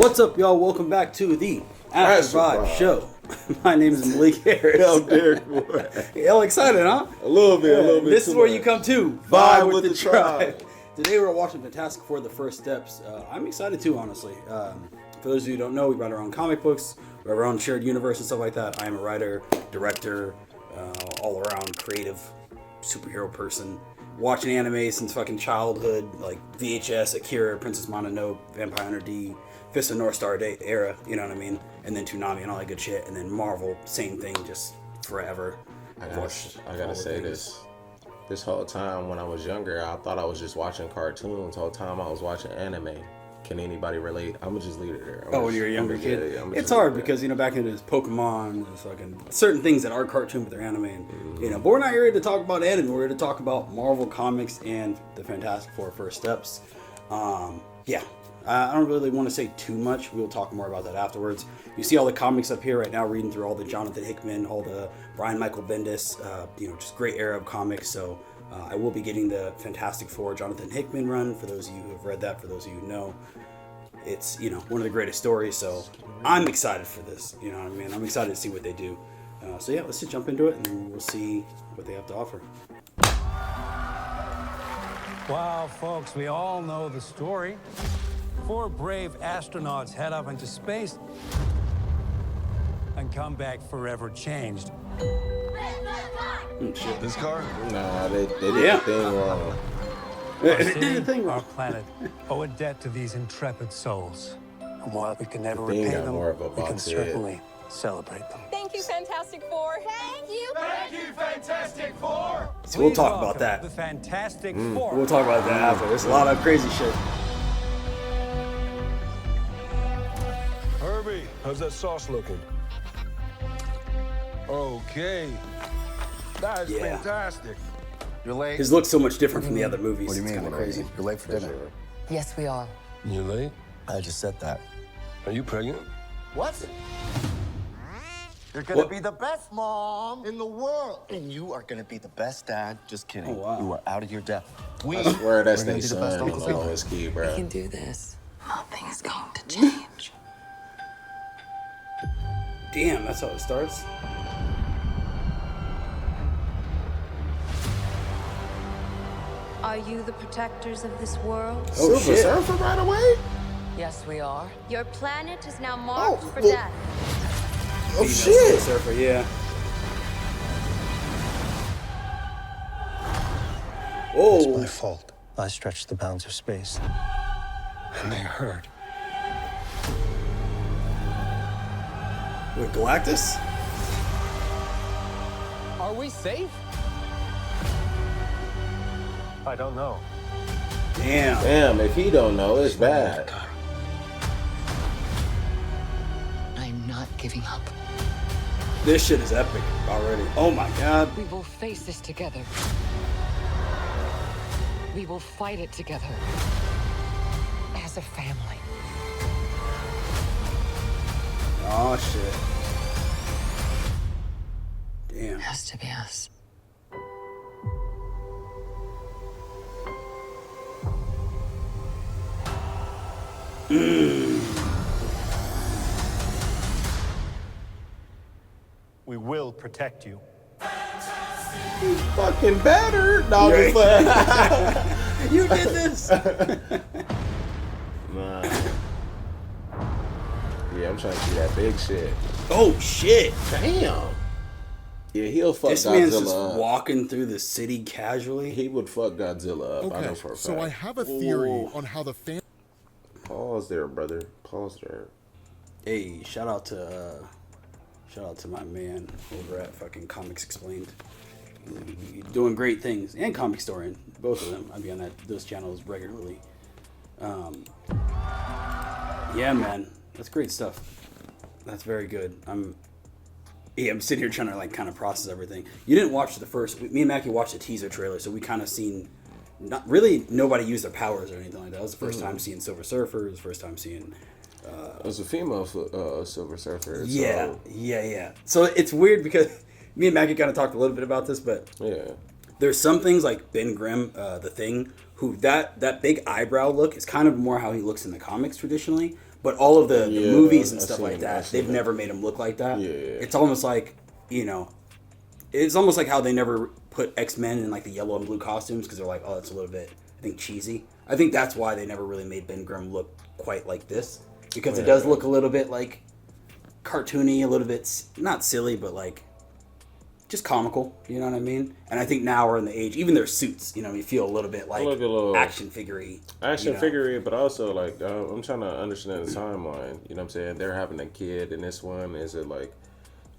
What's up, y'all? Welcome back to the AstraVision show. My name is Malik Harris. Yo, Derek, boy. Y'all excited, huh? A little bit. This is where you come to vibe with the tribe. Today we're watching Fantastic Four: The First Steps. I'm excited too, honestly. For those of you who don't know, we write our own comic books. We have our own shared universe and stuff like that. I am a writer, director, all-around creative superhero person. Watching anime since fucking childhood, like VHS, Akira, Princess Mononoke, Vampire Hunter D, Fist of North Star Day era, you know what I mean? And then Toonami and all that good shit. And then Marvel, same thing, just forever. I gotta say this whole time when I was younger, I thought I was just watching cartoons. The whole time I was watching anime. Can anybody relate? I'm gonna just leave it there. When you're a younger kid? Yeah, it's hard because, back in the days, Pokemon, there's fucking certain things that are cartoon, but they're anime. And, but we're not here to talk about anime. We're here to talk about Marvel Comics and the Fantastic Four: First Steps. I don't really want to say too much. We'll talk more about that afterwards. You see all the comics up here right now, reading through all the Jonathan Hickman, all the Brian Michael Bendis, just great era of comics. So I will be getting the Fantastic Four Jonathan Hickman run. For those of you who have read that, for those of you who know, it's one of the greatest stories. So I'm excited for this. You know what I mean? I'm excited to see what they do. Let's just jump into it and we'll see what they have to offer. Wow, folks, we all know the story. 4 brave astronauts head up into space and come back forever changed. Shit. This car? Nah, they did the thing wrong. They did the thing Our wrong. planet owe a debt to these intrepid souls. And while we can never The thing repay got them, more of a we can box certainly celebrate them. Thank you, Fantastic Four. Thank you. Thank you, Fantastic Four! So we'll Please talk about welcome that. The Fantastic Four. We'll talk about that after. There's a lot of crazy shit. Herbie, how's that sauce looking? Okay. That is Yeah. fantastic. You're late. His looks so much different from the other movies. What do you It's mean? kind of crazy. You're late for dinner. Yes, we are. You late? I just said that. Are you pregnant? What? You're gonna What? be the best mom in the world, and you are gonna be the best dad. Just kidding. Oh, wow. You are out of your depth. I swear that's We're gonna their be the best son on uncles the ever. lowest key, We bro. can do this. Nothing is going to change. Damn, that's how it starts. Are you the protectors of this world? Oh, Silver shit. Surfer right away? Yes, we are. Your planet is now marked for well- death. Oh, Female shit. Surfer, yeah. It's Oh, my fault. I stretched the bounds of space. And they hurt. with Galactus? Are we safe? I don't know. Damn. Damn, if he don't know, it's bad. I'm not giving up. This shit is epic already. Oh my god. We will face this together. We will fight it together. As a family. Oh shit. Damn. It has to be us. We will protect you. He's fucking better. No, Yeah. just like, You did this. nah. Yeah, I'm trying to see that big shit. Oh shit. Damn. Yeah, he'll fuck This man's just Godzilla up. walking through the city casually. He would fuck Godzilla up. I know Okay, for a fact. so I have a theory Whoa. on how the fan. Pause there, brother. Pause there. Hey, shout out to my man over at fucking Comics Explained. Doing great things, and Comic Historian, both of them. I be on those channels regularly. Yeah, man, that's great stuff. That's very good. I'm sitting here trying to like kind of process everything. You didn't watch the first. Me and Mackie watched the teaser trailer, so we kind of seen. Not really, nobody used their powers or anything like that. That was the first time seeing Silver Surfer. It was the first time seeing. It was a female Silver Surfer. Yeah, So, yeah. So it's weird because me and Maggie kind of talked a little bit about this, but yeah. there's some things like Ben Grimm, the Thing, who that big eyebrow look is kind of more how he looks in the comics traditionally. But all of the movies and I've stuff seen- like that, I've seen they've that. never made him look like that. Yeah. It's almost like, you know, it's almost like how they never put X-Men in like the yellow and blue costumes because they're like, oh, that's a little bit, I think, cheesy. I think that's why they never really made Ben Grimm look quite like this, because it does look a little bit like cartoony, a little bit not silly, but like just comical. You know what I mean? And I think now we're in the age, even their suits, you know, you feel a little bit like Look a little action figure-y. Action you know? figure, but also like I'm trying to understand the timeline. You know what I'm saying? They're having a kid in this one. Is it like?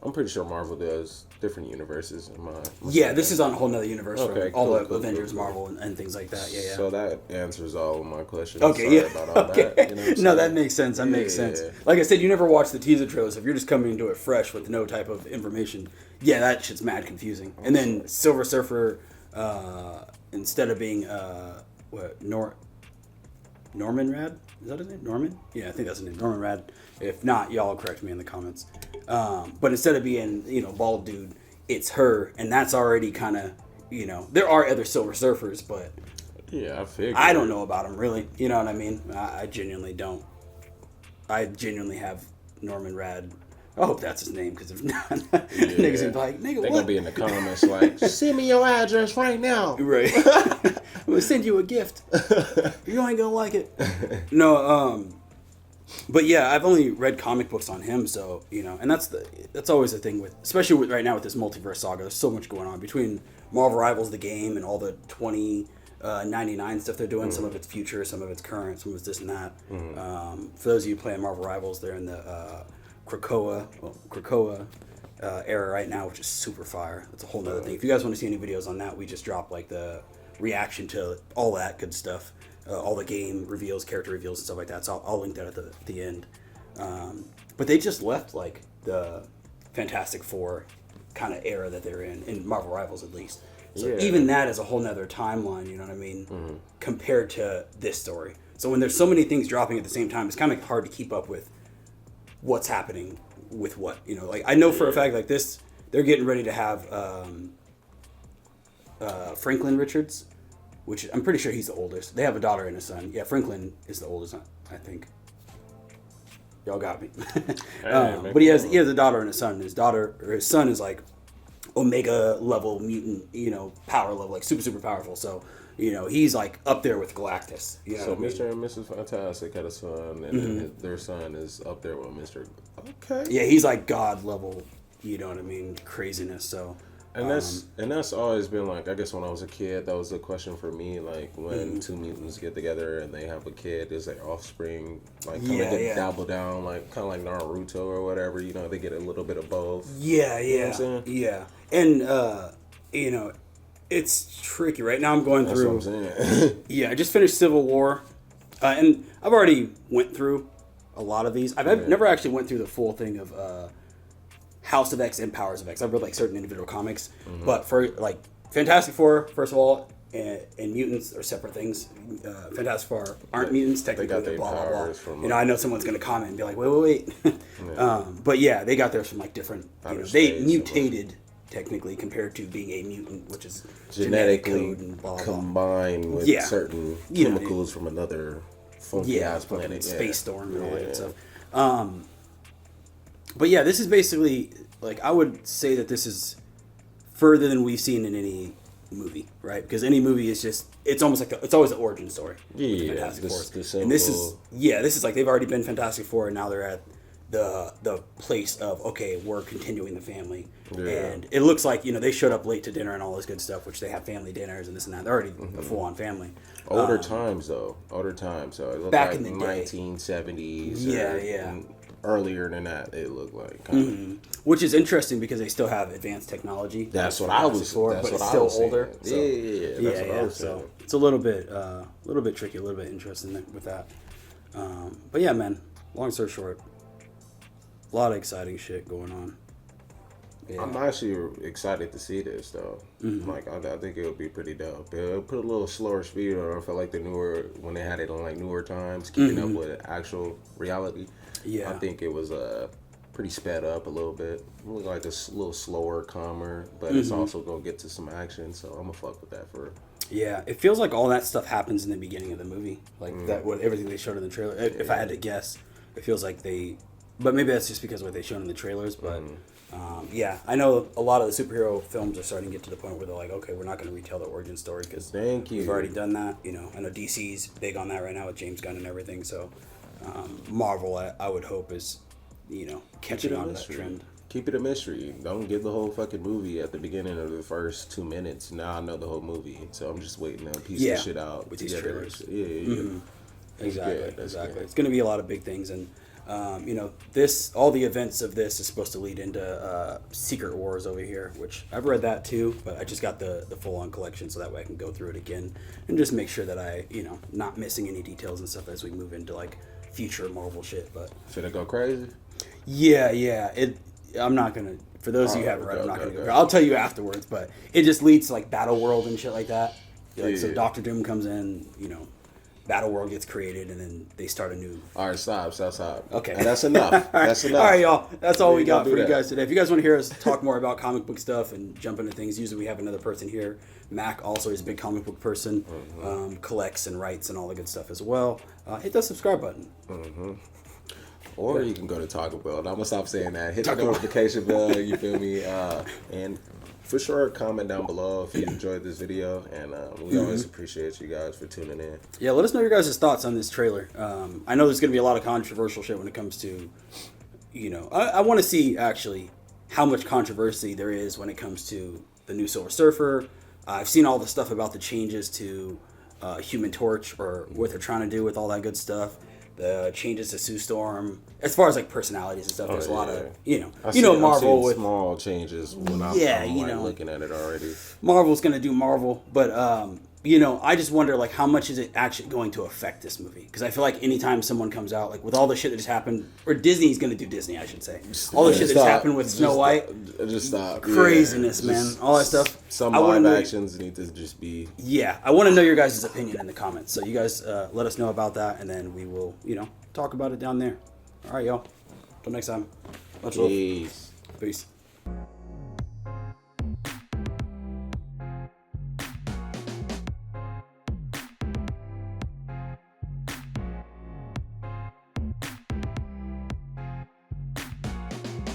I'm pretty sure Marvel does different universes in mind. Yeah, this is on a whole nother universe. Okay, Right? All cool, the cool, Avengers, cool. Marvel, and things like that. Yeah, yeah. So that answers all of my questions. Okay, Sorry yeah. about all Okay. that. You know what I'm No, saying? that makes sense. That makes sense. Yeah. Like I said, you never watch the teaser trailers. If you're just coming into it fresh with no type of information, yeah, that shit's mad confusing. And then Silver Surfer, instead of being Norman Rad, is that his name? Norman? Yeah, I think that's his name. Norman Rad. If not, y'all correct me in the comments. But instead of being, you know, bald dude, it's her, and that's already kind of, you know, there are other Silver Surfers, but Yeah, I figured. I don't know about them really. You know what I mean? I genuinely don't. I genuinely have Norman Rad. I hope that's his name, because if not, niggas gonna be like, nigga, They're what? gonna be in the comments like, send me your address right now. Right. I'm gonna send you a gift. You ain't gonna like it. No, but yeah, I've only read comic books on him, so you know, and that's always the thing with, especially with right now with this multiverse saga. There's so much going on between Marvel Rivals, the game, and all the 2099 stuff they're doing. Some of it's future, some of it's current, some of it's this and that. For those of you playing Marvel Rivals, they're in the Krakoa era right now, which is super fire. That's a whole nother thing. If you guys want to see any videos on that, we just dropped like the reaction to all that good stuff, all the game reveals, character reveals, and stuff like that. So I'll link that at the end. But they just left like the Fantastic Four kind of era that they're in Marvel Rivals at least. So Yeah. even that is a whole nother timeline, you know what I mean, compared to this story. So when there's so many things dropping at the same time, it's kind of hard to keep up with what's happening with what, you know. Like I know for a fact, like this, they're getting ready to have Franklin Richards, which I'm pretty sure he's the oldest. They have a daughter and a son. Yeah, Franklin is the oldest, I think. Y'all got me. But he has a daughter and a son. His son is like Omega level mutant, you know, power level, like super powerful. So, you know, he's like up there with Galactus. You know So what I mean? Mr. and Mrs. Fantastic had a son, and then their son is up there with Mr. Okay. Yeah, he's like God level, you know what I mean, craziness. So, And that's always been like, I guess when I was a kid, that was a question for me. Like when two mutants get together and they have a kid, is their offspring like kind of dabble down, like kind of like Naruto or whatever? You know, they get a little bit of both. Yeah, You know what I'm saying? yeah. And you know, it's tricky. Right now I'm going That's through. what I'm saying. Yeah, I just finished Civil War, and I've already went through a lot of these. I've never actually went through the full thing of House of X and Powers of X. I've read like certain individual comics, but for like Fantastic Four, first of all, and mutants are separate things. Fantastic Four aren't mutants technically. got They're their blah blah blah. powers from, You know, I know someone's gonna comment and be like, wait. But yeah, they got theirs from like different. You know, they space, mutated technically compared to being a mutant, which is Genetically genetic code and blah blah blah. combined with Yeah. certain You know, chemicals from another funky ass fucking planet. Space Storm and all that good stuff. But yeah, this is basically like, I would say that this is further than we've seen in any movie, right? Because any movie is just, it's almost like it's always the origin story. with the Yeah, Fantastic the Four. And this is simple- this is like they've already been Fantastic Four, and now they're at the place of, okay, we're continuing the family. Yeah. And it looks like, you know, they showed up late to dinner and all this good stuff, which they have family dinners and this and that. They're already a full-on family. Older times. So it looked Back like in the day. 1970s. Yeah. or earlier than that, it looked like. Kinda. Which is interesting because they still have advanced technology. That's what I was. For, That's but what it's I still was saying. older. So. Yeah. That's what I was So saying. it's a little bit tricky, a little bit interesting with that. But yeah, man. Long story short, a lot of exciting shit going on. Yeah. I'm actually excited to see this though. Like I think it'll be pretty dope. It'll put a little slower speed on it. I feel like the newer, when they had it on like newer times, keeping up with actual reality. Yeah. I think it was pretty sped up a little bit. It looked like a little slower, calmer, but it's also gonna get to some action. So I'm gonna fuck with that for. Yeah, it feels like all that stuff happens in the beginning of the movie, like that. What everything they showed in the trailer. If I had to guess, it feels like but maybe that's just because of what they shown in the trailers. But yeah, I know a lot of the superhero films are starting to get to the point where they're like, okay, we're not going to retell the origin story because we've already done that. You know, I know DC's big on that right now with James Gunn and everything. So Marvel, I would hope is, you know, catching on to that trend. Keep it a mystery. Don't give the whole fucking movie at the beginning of the first 2 minutes. Now I know the whole movie, so I'm just waiting to piece the shit out with these trailers. Yeah. Exactly. It's going to be a lot of big things, and you know, all the events of this is supposed to lead into Secret Wars over here, which I've read that too, but I just got the full-on collection, so that way I can go through it again and just make sure that I, you know, not missing any details and stuff as we move into like future Marvel shit. But should it go crazy? Yeah. I'm not gonna. For those of you who haven't read, I'm not gonna go. I'll tell you afterwards, but it just leads to like Battle World and shit like that. Like, so Doctor Doom comes in, you know, Battle World gets created, and then they start a new. All right, stop. Okay, and that's enough. That's enough. All right, y'all. That's all we got for you guys today. If you guys want to hear us talk more about comic book stuff and jump into things, usually we have another person here. Mac also is a big comic book person, collects and writes and all the good stuff as well. Hit that subscribe button. Or you can go to Taco Bell. I'm gonna stop saying that. Hit the notification bell. You feel me? And for sure, comment down below if you enjoyed this video. And we always appreciate you guys for tuning in. Yeah, let us know your guys' thoughts on this trailer. I know there's gonna be a lot of controversial shit when it comes to, you know, I want to see actually how much controversy there is when it comes to the new Silver Surfer. I've seen all the stuff about the changes to Human Torch or what they're trying to do with all that good stuff. The changes to Sue Storm, as far as like personalities and stuff, there's a lot of, you know, Marvel with small changes when I'm looking at it already. Marvel's gonna do Marvel, but you know, I just wonder like how much is it actually going to affect this movie? Because I feel like anytime someone comes out like with all the shit that just happened, or Disney's gonna do Disney, I should say, all the shit that just happened with Snow White, just stop craziness, man, all that stuff. Some live actions need to just be. Yeah, I want to know your guys' opinion in the comments. So you guys let us know about that, and then we will, you know, talk about it down there. All right, y'all. Until next time. Much love. Peace. Peace.